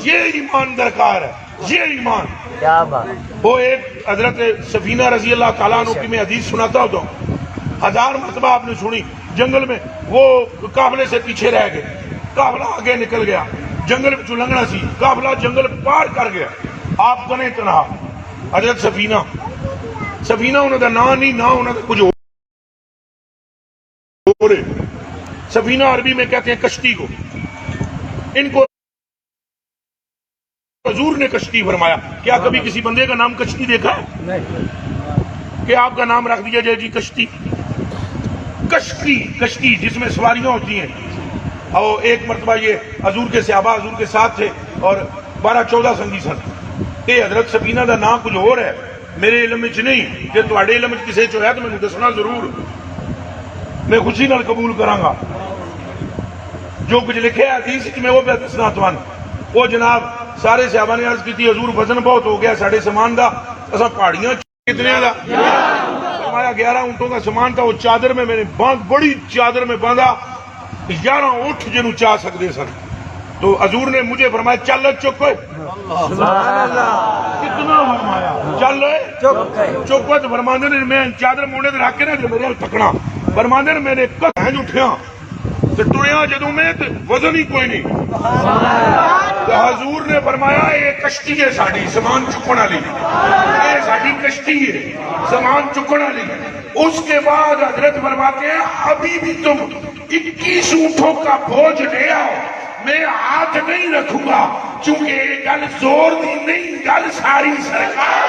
یہ ایمان درکار ہے، یہ ایمان. کیا بات. وہ ایک حضرت سفینہ رضی اللہ تعالیٰ عنہ کی میں حدیث سناتا ہوں تو 1000 مرتبہ آپ نے سنی. جنگل میں وہ قافلے سے پیچھے رہ گئے، قافلہ آگے نکل گیا، جنگل میں چلنگنا سی، قافلہ جنگل پار کر گیا، آپ کنے تنہا. حضرت سفینہ انہوں دا نام نہیں، نہ انہوں دا کچھ ہو رہے. سفینہ عربی میں کہتے ہیں کشتی کو. ان کو حضور نے کشتی فرمایا. کیا کبھی کسی بندے کا نام کشتی دیکھا ہے کہ آپ کا نام رکھ دیا جائے جی کشتی؟ کشتی جس میں سواریاں ہوتی ہیں. اور ایک مرتبہ یہ حضور کے صحابہ حضور کے ساتھ تھے اور 12-14 سنگی سن. یہ حضرت سفینہ دا نام کچھ اور ہے، میرے علم میں نہیں، کہ تواڈے علم میں کسی چ ہے تو مینوں دسنا ضرور، میں خوشی نال قبول کراں گا. جو کچھ لکھے ہے حدیث میں وہ پہ دسنا تمہیں. وہ جناب سارے صحابہ نے عرض کی تھی حضور وزن بہت ہو گیا ساڑھے سامان دا، اساں پہاڑیاں کتنے دا؟ فرمایا 11 اونٹوں کا سامان تھا. وہ چادر میں میں نے بڑی چادر میں باندھا 11 اونٹ جنوں چاہ سکتے سن. تو حضور نے مجھے فرمایا چل چک. سبحان اللہ. کتنا فرمایا چل چک. تو فرماندے نے میں چادر موڑے تے رکھ کے نا جو میرے تکنا، فرماندے نے میں نے کہیں اٹھیا تے ٹریا جدوں میں تے وزن ہی کوئی نہیں. تو حضور نے فرمایا یہ کشتی ہے ساڈی سامان چکن والی، یہ ساڈی کشتی ہے سامان چکن والی. اس کے بعد حضرت فرماتے ہیں ابھی بھی تم 21 اونٹوں کا بوجھ لے آؤ، میں ہاتھ نہیں رکھوں گا، چونکہ یہ گل زور دی نہیں، گل ساری سرکار